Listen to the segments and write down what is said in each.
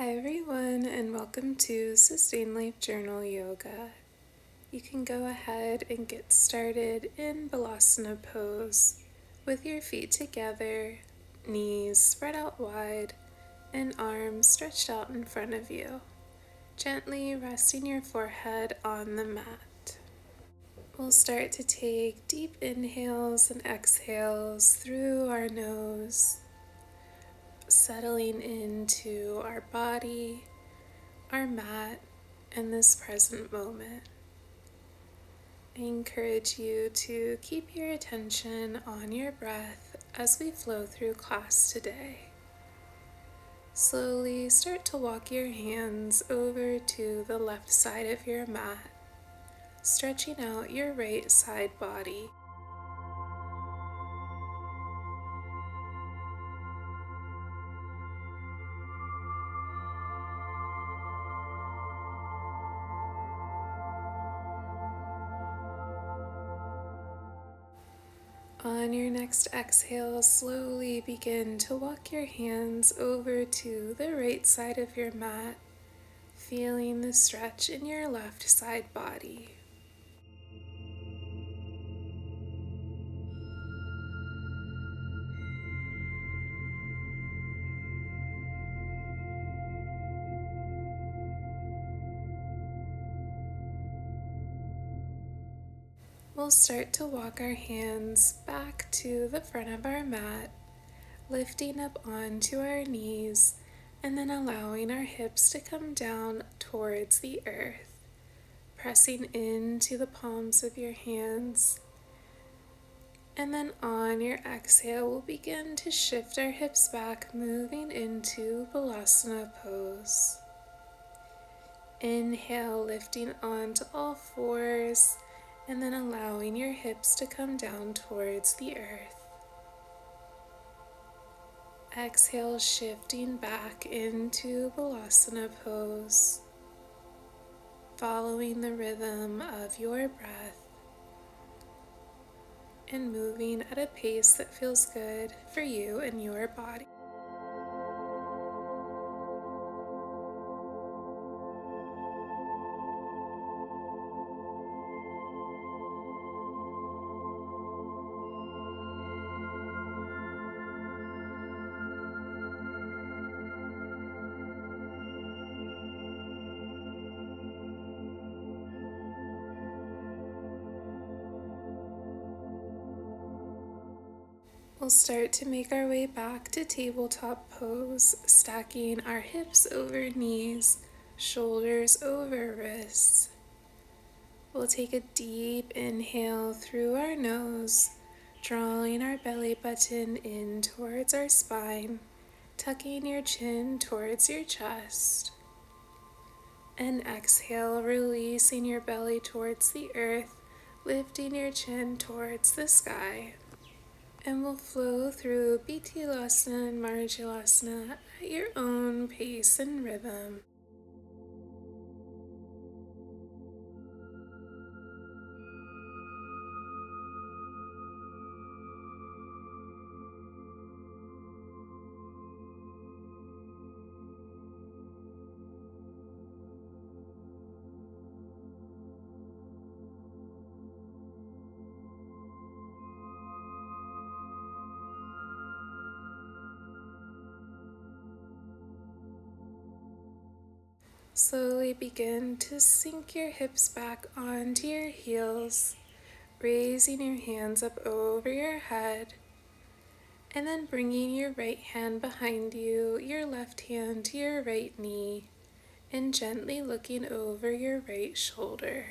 Hi everyone, and welcome to Sustain Life Journal Yoga. You can go ahead and get started in Balasana pose with your feet together, knees spread out wide, and arms stretched out in front of you, gently resting your forehead on the mat. We'll start to take deep inhales and exhales through our nose, settling into our body, our mat, and this present moment. I encourage you to keep your attention on your breath as we flow through class today. Slowly start to walk your hands over to the left side of your mat, stretching out your right side body. On your next exhale, slowly begin to walk your hands over to the right side of your mat, feeling the stretch in your left side body. We'll start to walk our hands back to the front of our mat, lifting up onto our knees, and then allowing our hips to come down towards the earth, pressing into the palms of your hands. And then on your exhale, we'll begin to shift our hips back, moving into Balasana pose. Inhale, lifting onto all fours, and then allowing your hips to come down towards the earth. Exhale, shifting back into Balasana pose, following the rhythm of your breath and moving at a pace that feels good for you and your body. We'll start to make our way back to tabletop pose, stacking our hips over knees, shoulders over wrists. We'll take a deep inhale through our nose, drawing our belly button in towards our spine, tucking your chin towards your chest. And exhale, releasing your belly towards the earth, lifting your chin towards the sky. And we'll flow through Bitilasana and Marjalasana at your own pace and rhythm. Slowly begin to sink your hips back onto your heels, raising your hands up over your head, and then bringing your right hand behind you, your left hand to your right knee, and gently looking over your right shoulder.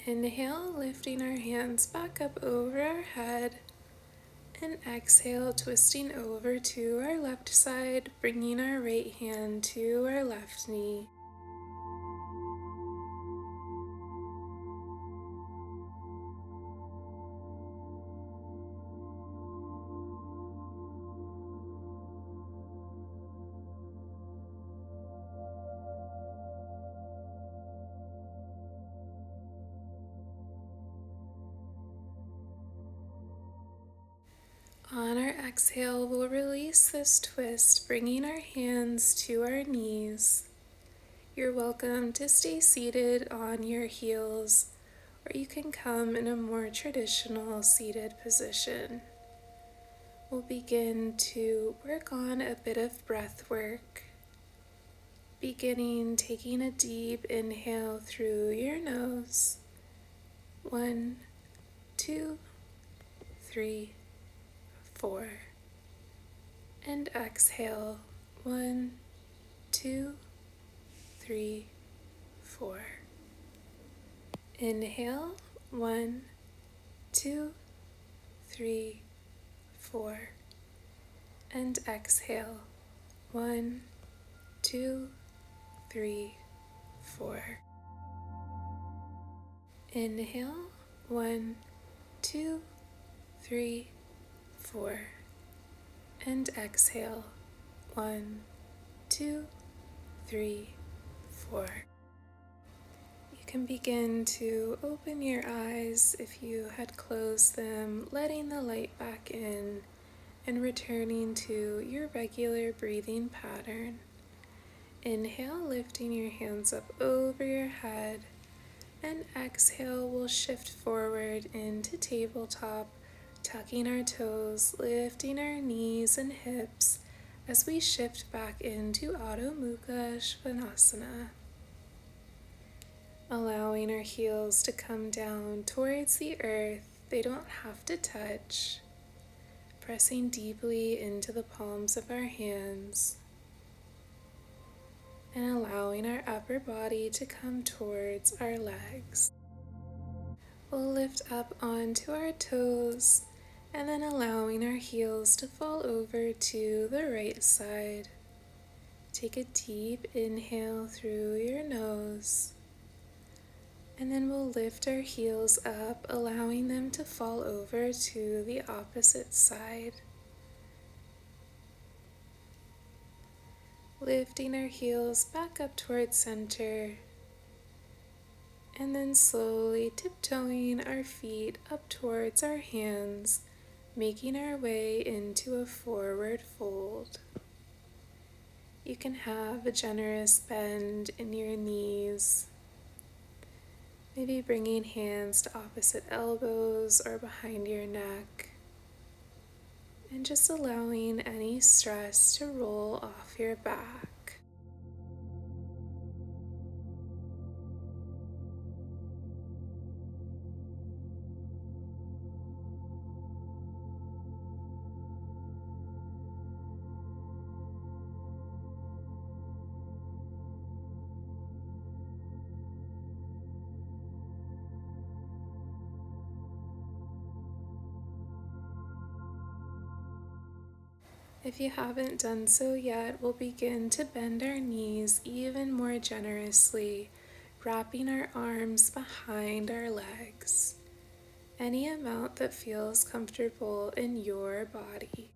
Inhale, lifting our hands back up over our head, and exhale, twisting over to our left side, bringing our right hand to our left knee. On our exhale, we'll release this twist, bringing our hands to our knees. You're welcome to stay seated on your heels, or you can come in a more traditional seated position. We'll begin to work on a bit of breath work. Beginning taking a deep inhale through your nose. 1, 2, 3, 4. And exhale. 1, 2, 3, 4. Inhale. 1, 2, 3, 4. And exhale. 1, 2, 3, 4. Inhale. 1, 2, 3, 4. And exhale. 1, 2, 3, 4. You can begin to open your eyes if you had closed them, letting the light back in and returning to your regular breathing pattern. Inhale, lifting your hands up over your head, and exhale, we'll shift forward into tabletop, tucking our toes, lifting our knees and hips as we shift back into Adho Mukha Svanasana. Allowing our heels to come down towards the earth, they don't have to touch. Pressing deeply into the palms of our hands and allowing our upper body to come towards our legs. We'll lift up onto our toes and then allowing our heels to fall over to the right side. Take a deep inhale through your nose, and then we'll lift our heels up, allowing them to fall over to the opposite side. Lifting our heels back up towards center, and then slowly tiptoeing our feet up towards our hands, making our way into a forward fold. You can have a generous bend in your knees, maybe bringing hands to opposite elbows or behind your neck, and just allowing any stress to roll off your back. If you haven't done so yet, we'll begin to bend our knees even more generously, wrapping our arms behind our legs. Any amount that feels comfortable in your body.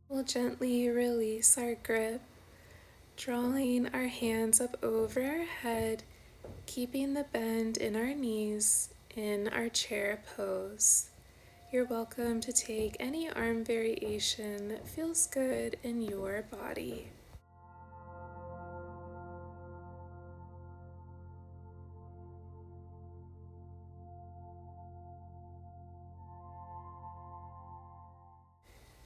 We'll gently release our grip, drawing our hands up over our head, keeping the bend in our knees in our chair pose. You're welcome to take any arm variation that feels good in your body.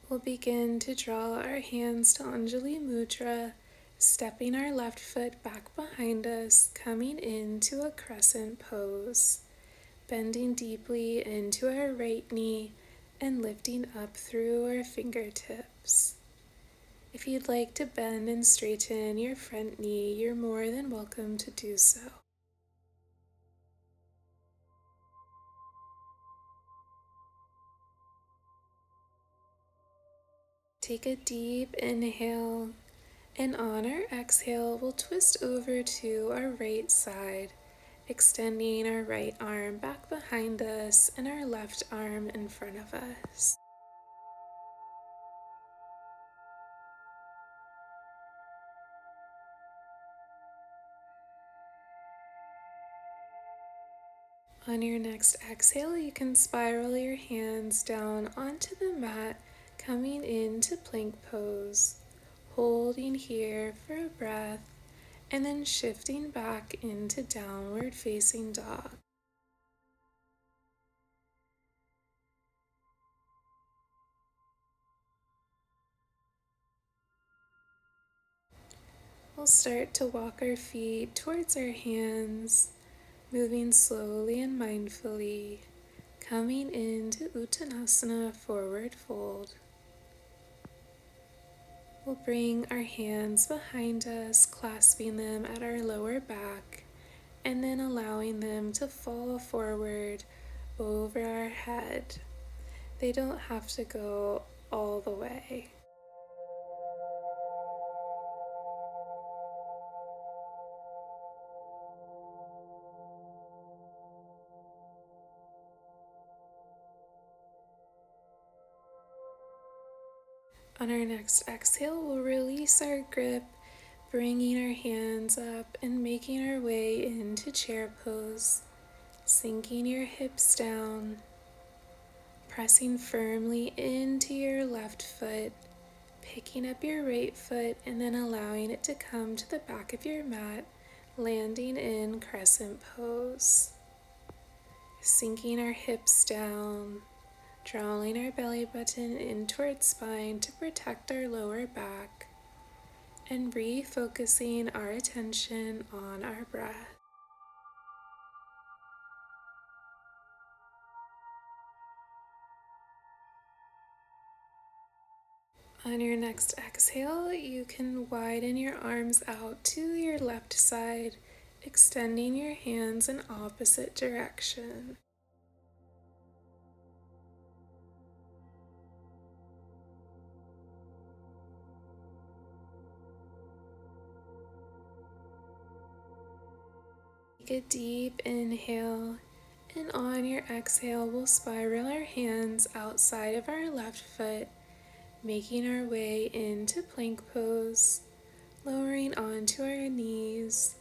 We'll begin to draw our hands to Anjali Mudra, stepping our left foot back behind us, coming into a crescent pose, bending deeply into our right knee and lifting up through our fingertips. If you'd like to bend and straighten your front knee, you're more than welcome to do so. Take a deep inhale, and on our exhale, we'll twist over to our right side, extending our right arm back behind us and our left arm in front of us. On your next exhale, you can spiral your hands down onto the mat, coming into plank pose, holding here for a breath, and then shifting back into downward facing dog. We'll start to walk our feet towards our hands, moving slowly and mindfully, coming into Uttanasana, forward fold. We'll bring our hands behind us, clasping them at our lower back, and then allowing them to fall forward over our head. They don't have to go all the way. On our next exhale, we'll release our grip, bringing our hands up and making our way into chair pose, sinking your hips down, pressing firmly into your left foot, picking up your right foot and then allowing it to come to the back of your mat, landing in crescent pose. Sinking our hips down, drawing our belly button in towards spine to protect our lower back, and refocusing our attention on our breath. On your next exhale, you can widen your arms out to your left side, extending your hands in opposite direction. Take a deep inhale, and on your exhale, we'll spiral our hands outside of our left foot, making our way into plank pose, lowering onto our knees,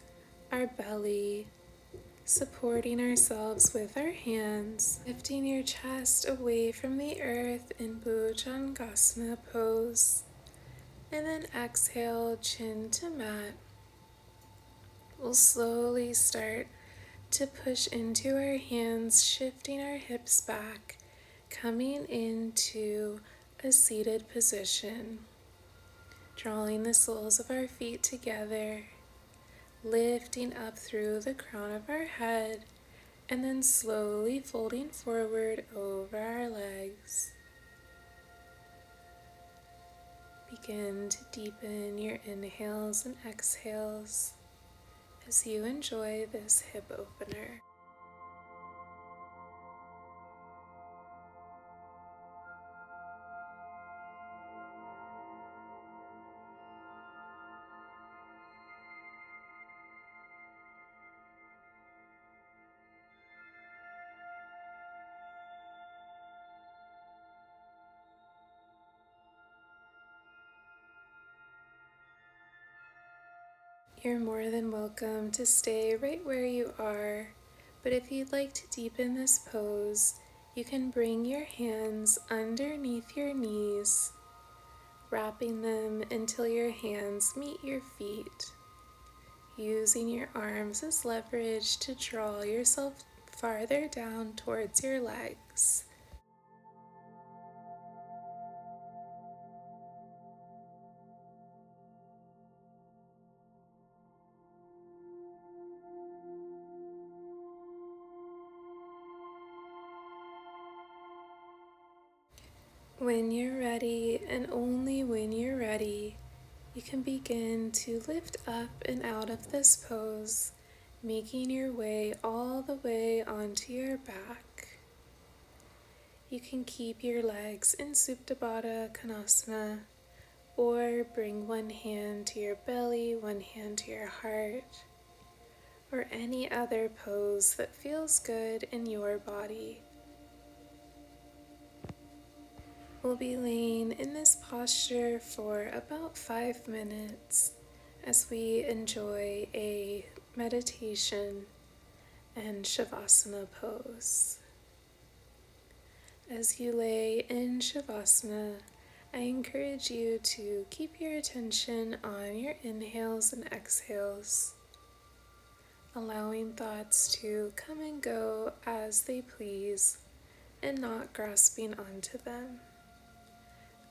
our belly, supporting ourselves with our hands, lifting your chest away from the earth in Bhujangasana pose, and then exhale, chin to mat. We'll slowly start to push into our hands, shifting our hips back, coming into a seated position, drawing the soles of our feet together, lifting up through the crown of our head, and then slowly folding forward over our legs. Begin to deepen your inhales and exhales as you enjoy this hip opener. You're more than welcome to stay right where you are, but if you'd like to deepen this pose, you can bring your hands underneath your knees, wrapping them until your hands meet your feet, using your arms as leverage to draw yourself farther down towards your legs. When you're ready, and only when you're ready, you can begin to lift up and out of this pose, making your way all the way onto your back. You can keep your legs in Supta Baddha Konasana, or bring one hand to your belly, one hand to your heart, or any other pose that feels good in your body. We'll be laying in this posture for about 5 minutes as we enjoy a meditation and Shavasana pose. As you lay in Shavasana, I encourage you to keep your attention on your inhales and exhales, allowing thoughts to come and go as they please and not grasping onto them.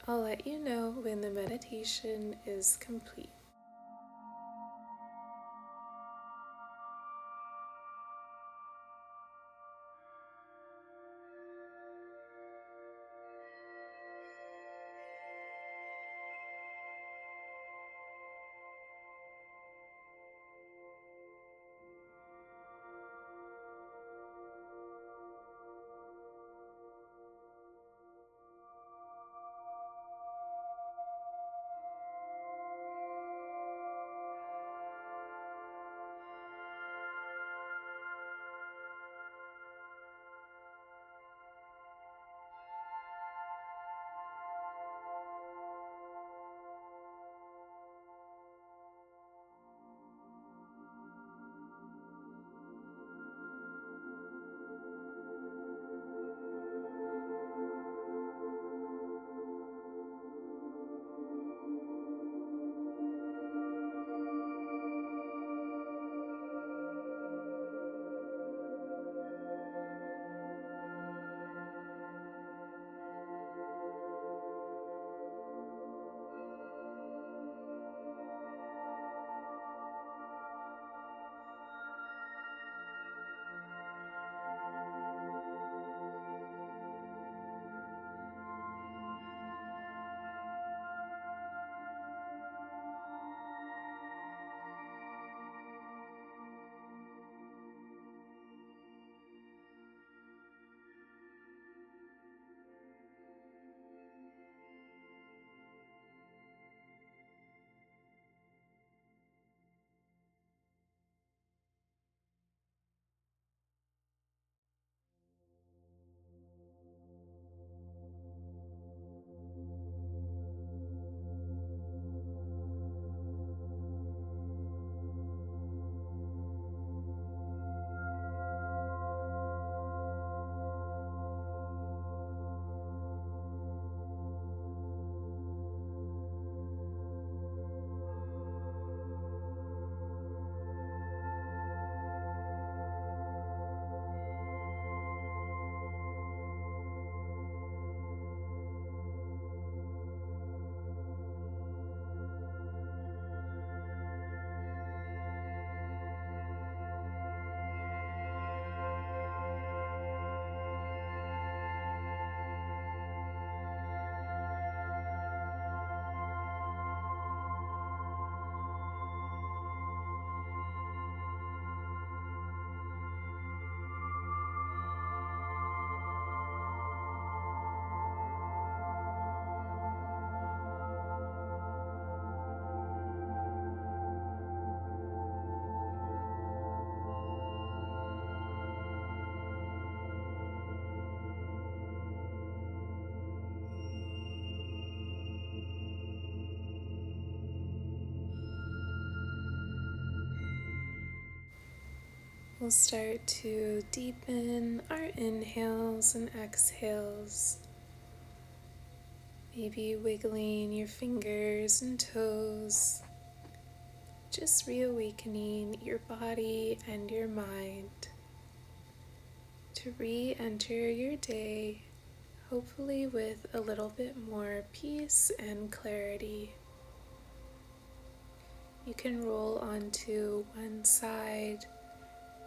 I'll let you know when the meditation is complete. We'll start to deepen our inhales and exhales, maybe wiggling your fingers and toes, just reawakening your body and your mind to re-enter your day, hopefully with a little bit more peace and clarity. You can roll onto one side.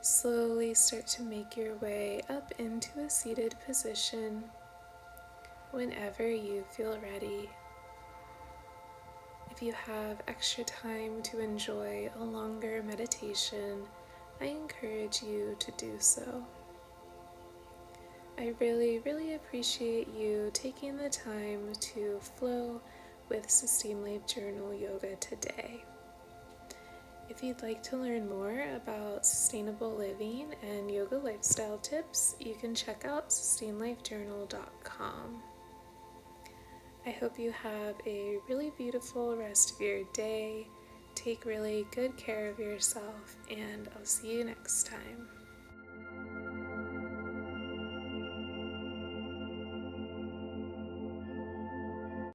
Slowly start to make your way up into a seated position whenever you feel ready. If you have extra time to enjoy a longer meditation, I encourage you to do so. I really appreciate you taking the time to flow with Sustained Life Journal Yoga today. If you'd like to learn more about sustainable living and yoga lifestyle tips, you can check out sustainedlifejournal.com. I hope you have a really beautiful rest of your day. Take really good care of yourself, and I'll see you next time.